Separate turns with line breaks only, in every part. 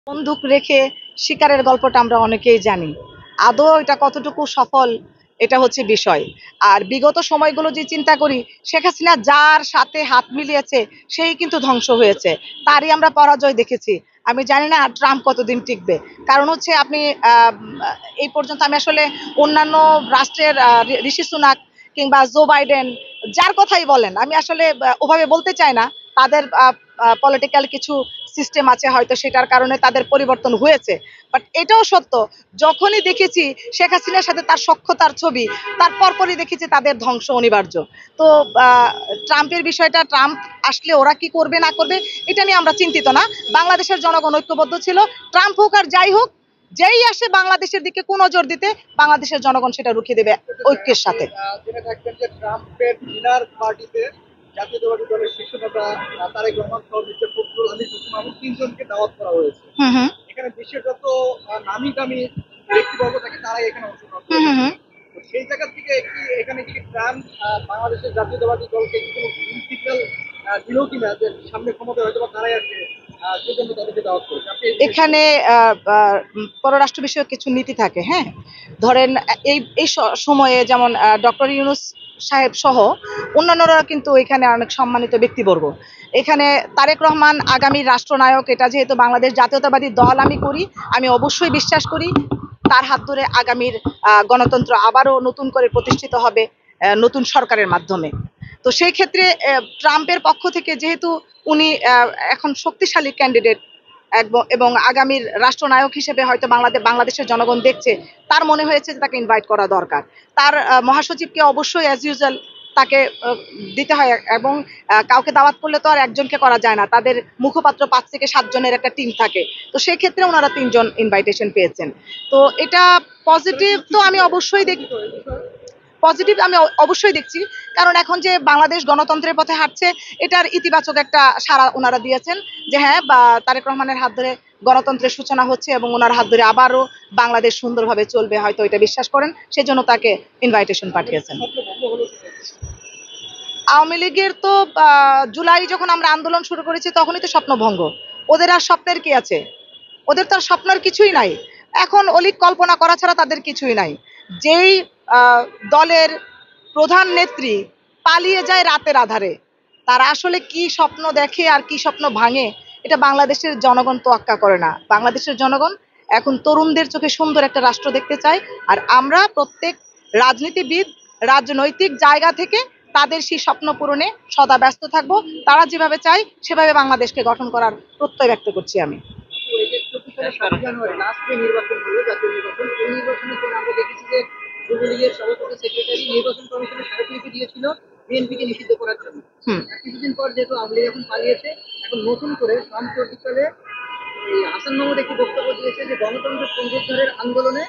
বন্দুক রেখে শিকারের গল্পটা আমরা অনেকেই জানি। আদৌ এটা কতটুকু সফল, এটা হচ্ছে বিষয়। আর বিগত সময়গুলো যে চিন্তা করি, শেখ হাসিনা যার সাথে হাত মিলিয়েছে সেই কিন্তু ধ্বংস হয়েছে, তারই আমরা পরাজয় দেখেছি। আমি জানি না আর ট্রাম্প কতদিন টিকবে। কারণ হচ্ছে আপনি এই পর্যন্ত আমি আসলে অন্যান্য রাষ্ট্রের ঋষি সুনাক কিংবা জো বাইডেন, যার কথাই বলেন, আমি আসলে ওভাবে বলতে চাই না। তাদের পলিটিক্যাল কিছু সিস্টেম আছে, হয়তো সেটার কারণে তাদের পরিবর্তন হয়েছে। বাট এটাও সত্য, যখনই দেখেছি শেখ হাসিনার সাথে তার সখ্যতার ছবি, তার পরপরই দেখেছি তাদের ধ্বংস অনিবার্য। তো আহ, ট্রাম্পের বিষয়টা, ট্রাম্প আসলে ওরা কি করবে না করবে এটা নিয়ে আমরা চিন্তিত না। বাংলাদেশের জনগণ ঐক্যবদ্ধ ছিল। ট্রাম্প হোক আর যাই হোক, যেই আসে বাংলাদেশের দিকে কুনজর দিতে, বাংলাদেশের জনগণ সেটা রুখে দেবে ঐক্যের সাথে।
জেনে থাকবেন যে ট্রাম্পের ডিনার পার্টিতে জাতীয়তাবাদী দলের শীর্ষ নেতা তারেক রহমান সহ মির্জা ফখরুল, আমির হোসেন মাহমুদ তিনজনকে দাওয়াত করা হয়েছে।
হুম হুম
এখানে বিশ্বের যত নামি দামি ব্যক্তিবর্গ থাকে তারাই এখানে অংশগ্রহণ
হুম
করেছে।
হুম
তো সেই জায়গা থেকে এখানে কি ট্রাম্প বাংলাদেশের জাতীয়তাবাদী দলকে কোনো সিগন্যাল দিল কিনা যে সামনে ক্ষমতা হয়তো বা তারাই আছে, সেজন্য তাদেরকে দাওয়াত করেছে? আপনি এই বিষয়ে কি
এখানে
বলবেন?
পররাষ্ট্র বিষয়ক কিছু নীতি থাকে। হ্যাঁ, ধরেন এই এই সময়ে যেমন ডক্টর ইউনুস সাহেব সহ অন্যান্যরা কিন্তু এখানে অনেক সম্মানিত ব্যক্তিবর্গ। এখানে তারেক রহমান আগামী রাষ্ট্রনায়ক, এটা যেহেতু বাংলাদেশ জাতীয়তাবাদী দল আমি করি, আমি অবশ্যই বিশ্বাস করি তার হাত ধরে আগামীর গণতন্ত্র আবারও নতুন করে প্রতিষ্ঠিত হবে নতুন সরকারের মাধ্যমে। তো সেই ক্ষেত্রে ট্রাম্পের পক্ষ থেকে যেহেতু উনি এখন শক্তিশালী ক্যান্ডিডেট এবং আগামীর রাষ্ট্রনায়ক হিসেবে হয়তো বাংলাদেশের জনগণ দেখছে, তার মনে হয়েছে যে তাকে ইনভাইট করা দরকার। তার মহাসচিবকে অবশ্যই অ্যাজ ইউজুয়াল তাকে দিতে হয়। এবং কাউকে দাওয়াত করলে তো আর একজনকে করা যায় না, তাদের মুখপাত্র 5 থেকে 7 জনের একটা টিম থাকে। তো সেই ক্ষেত্রে ওনারা 3জন ইনভাইটেশন পেয়েছেন। তো এটা
আসলে
পজিটিভ,
কি কি
তো আমি
সিদ্ধান্ত
অবশ্যই
চিন্তিত এই বিষয়ে?
পজিটিভ আমি অবশ্যই দেখছি। কারণ এখন যে বাংলাদেশ গণতন্ত্রের পথে হাঁটছে, এটার ইতিবাচক একটা সাড়া ওনারা দিয়েছেন। যে হ্যাঁ, বা তারেক রহমানের হাত ধরে গণতন্ত্রের সূচনা হচ্ছে এবং ওনার হাত ধরে আবারও বাংলাদেশ সুন্দরভাবে চলবে, হয়তো এটা বিশ্বাস করেন, সেজন্য তাকে ইনভাইটেশন
আওয়ামী লীগের
পাঠিয়েছেন।
স্বপ্ন ভঙ্গ হলো কিনা এই বিষয়ে?
আওয়ামী লীগের তো জুলাই যখন আমরা আন্দোলন শুরু করেছি তখনই তো স্বপ্নভঙ্গ। ওদের আর স্বপ্নের কি আছে? ওদের তো আর স্বপ্নের কিছুই নাই। এখন অলিক কল্পনা করা ছাড়া তাদের কিছুই নাই। যেই আহ, দলের প্রধান নেত্রী পালিয়ে যায় রাতের আধারে, তারা আসলে কি স্বপ্ন দেখে আর কি স্বপ্ন ভাঙে, এটা বাংলাদেশের জনগণ তোয়াক্কা করে না। বাংলাদেশের জনগণ এখন তরুণদের চোখে সুন্দর একটা রাষ্ট্র দেখতে চায়। আর আমরা প্রত্যেক রাজনীতিবিদ রাজনৈতিক জায়গা থেকে তাদের সেই স্বপ্ন পূরণে সদা ব্যস্ত থাকবো। তারা যেভাবে চায় সেভাবে বাংলাদেশকে গঠন করার প্রত্যয় ব্যক্ত করছি আমি।
আপু, এই যে 24 সালের 7 জানুয়ারি লাস্ট যে নির্বাচন হলো, জাতীয় নির্বাচন, এই নির্বাচনের জন্য আমরা দেখেছি যে যুবলীগের সভাপতি সেক্রেটারি নির্বাচন কমিশনের স্মারকলিপি দিয়েছিল বিএনপিকে নিষিদ্ধ করার জন্য।
হুম।
আর কিছুদিন পর যেহেতু আওয়ামী লীগ এখন পালিয়েছে, এখন নতুন করে সাম্প্রতিককালে এই হাসান মাহমুদ একটি বক্তব্য দিয়েছে যে গণতন্ত্র পুনরুদ্ধারের আন্দোলনে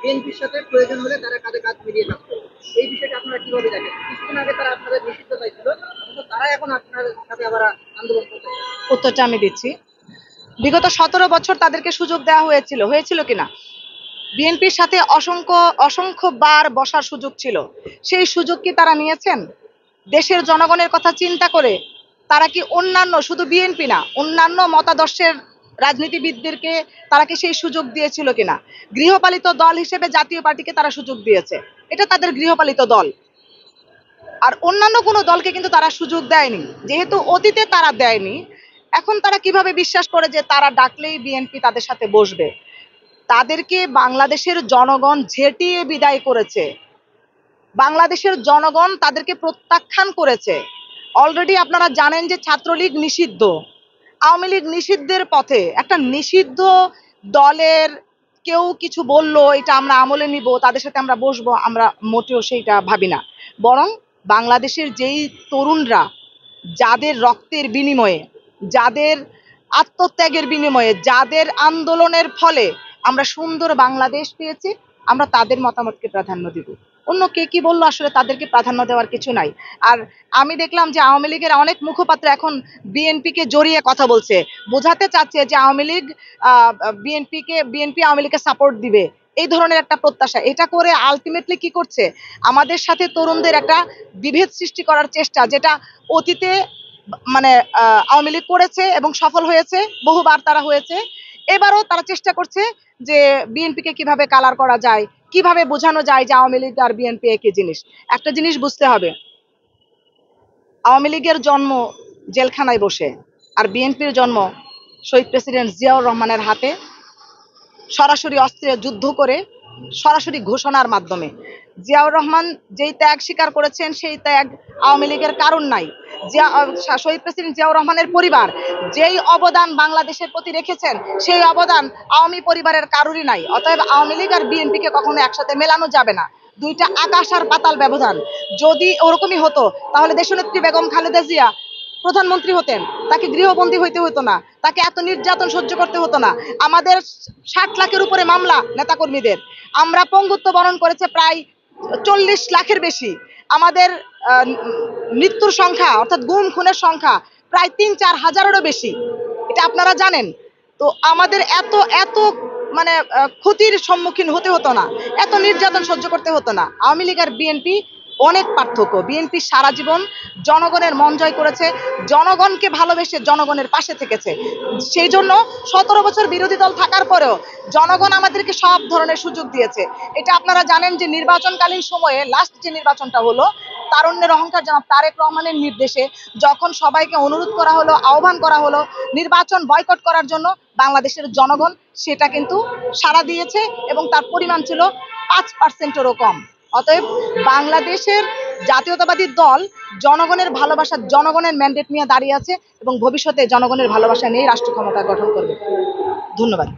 বিএনপির সাথে প্রয়োজন হলে তারা কাঁধে কাঁধ মিলিয়ে কাজ করবে। এই বিষয়টা আপনারা কিভাবে দেখেন? কিছুদিন আগে তারা আপনাদের নিষিদ্ধ চাইছিল, কিন্তু তারা এখন আপনার সাথে আবার আন্দোলন করতে চায়।
উত্তরটা আমি দিচ্ছি। বিগত 17 বছর তাদেরকে সুযোগ দেওয়া হয়েছিল, হয়েছিল কিনা? বিএনপির সাথে অসংখ্য অসংখ্য বার বসার সুযোগ ছিল। সেই সুযোগ কি তারা নিয়েছেন? দেশের জনগণের কথা চিন্তা করে তারা কি অন্যান্য, শুধু বিএনপি না, অন্যান্য মতাদর্শের রাজনীতিবিদদেরকে তারা কি সেই সুযোগ দিয়েছিল কিনা? গৃহপালিত দল হিসেবে জাতীয় পার্টিকে তারা সুযোগ দিয়েছে, এটা তাদের গৃহপালিত দল। আর অন্যান্য কোনো দলকে কিন্তু তারা সুযোগ দেয়নি। যেহেতু অতীতে তারা দেয়নি, এখন তারা কিভাবে বিশ্বাস করে যে তারা ডাকলেই বিএনপি তাদের সাথে বসবে? তাদেরকে বাংলাদেশের জনগণ ঝেঁটিয়ে বিদায় করেছে। বাংলাদেশের জনগণ তাদেরকে প্রত্যাখ্যান করেছে। অলরেডি আপনারা জানেন যে ছাত্রলীগ নিষিদ্ধ, আওয়ামী লীগ নিষিদ্ধের পথে। একটা নিষিদ্ধ দলের কেউ কিছু বললো, এটা আমরা আমলে নিব, তাদের সাথে আমরা বসবো, আমরা মোটেও সেইটা ভাবি না। বরং বাংলাদেশের যেই তরুণরা, যাদের রক্তের বিনিময়ে, যাদের আত্মত্যাগের বিনিময়ে, যাদের আন্দোলনের ফলে আমরা সুন্দর বাংলাদেশ পেয়েছি, আমরা তাদের মতামতকে প্রাধান্য দিব। অন্য কে কি বললো, আসলে তাদেরকে প্রাধান্য দেওয়ার কিছু নাই। আর আমি দেখলাম যে আওয়ামী লীগের অনেক মুখপাত্র এখন বিএনপিকে জড়িয়ে কথা বলছে, বোঝাতে চাচ্ছে যে আওয়ামী লীগ বিএনপি আওয়ামী লীগকে সাপোর্ট দিবে, এই ধরনের একটা প্রত্যাশা। এটা করে আলটিমেটলি কি করছে? আমাদের সাথে তরুণদের একটা বিভেদ সৃষ্টি করার চেষ্টা, যেটা অতীতে মানে আওয়ামী লীগ করেছে এবং সফল হয়েছে, বহুবার তারা হয়েছে। এবারও তারা চেষ্টা করছে যে বিএনপিকে কিভাবে কালার করা যায়, কিভাবে বোঝানো যায় যে আওয়ামী লীগ আর বিএনপি একই জিনিস। একটা জিনিস বুঝতে হবে, আওয়ামী লীগের জন্ম জেলখানায় বসে, আর বিএনপির জন্ম শহীদ প্রেসিডেন্ট জিয়াউর রহমানের হাতে, সরাসরি অস্ত্রে যুদ্ধ করে, সরাসরি ঘোষণার মাধ্যমে। জিয়াউর রহমান যেই ত্যাগ স্বীকার করেছেন সেই ত্যাগ আওয়ামী লীগের কারণ নাই। শহীদ প্রেসিডেন্ট জিয়াউর রহমানের পরিবার যেই অবদান বাংলাদেশের প্রতি রেখেছেন সেই অবদান আওয়ামী পরিবারের কারোরই নাই। অতএব আওয়ামী লীগ আর বিএনপিকে কখনো একসাথে মেলানো যাবে না, দুইটা আকাশ আর পাতাল ব্যবধান। যদি ওরকমই হতো তাহলে দেশনেত্রী বেগম খালেদা জিয়া প্রধানমন্ত্রী হতেন, তাকে গৃহবন্দী হইতে হতো না, তাকে এত নির্যাতন সহ্য করতে হতো না। আমাদের 60 লাখের উপরে মামলা নেতাকর্মীদের, আমরা পঙ্গুত্ব বরণ করেছে প্রায় 40 লাখের বেশি। আমাদের মৃত্যুর সংখ্যা অর্থাৎ গুম খুনের সংখ্যা প্রায় 3-4 হাজারেরও বেশি, এটা আপনারা জানেন। তো আমাদের এত এত মানে ক্ষতির সম্মুখীন হতে হতো না, এত নির্যাতন সহ্য করতে হতো না। আওয়ামী লীগ আর বিএনপি অনেক পার্থক্য। বিএনপি সারা জীবন জনগণের মন জয় করেছে, জনগণকে ভালোবেসে জনগণের পাশে থেকেছে। সেই জন্য 17 বছর বিরোধী দল থাকার পরেও জনগণ আমাদেরকে সব ধরনের সুযোগ দিয়েছে। এটা আপনারা জানেন যে নির্বাচনকালীন সময়ে লাস্ট যে নির্বাচনটা হলো, তারুণ্যের অহংকার জনাব তারেক রহমানের নির্দেশে যখন সবাইকে অনুরোধ করা হলো, আহ্বান করা হলো নির্বাচন বয়কট করার জন্য, বাংলাদেশের জনগণ সেটা কিন্তু সাড়া দিয়েছে এবং তার পরিমাণ ছিল 5%-এরও কম। অতএব বাংলাদেশের জাতীয়তাবাদী দল জনগণের ভালোবাসা, জনগণের ম্যান্ডেট নিয়ে দাঁড়িয়ে আছে এবং ভবিষ্যতে জনগণের ভালোবাসা নিয়ে রাষ্ট্র ক্ষমতা গঠন করবে। ধন্যবাদ।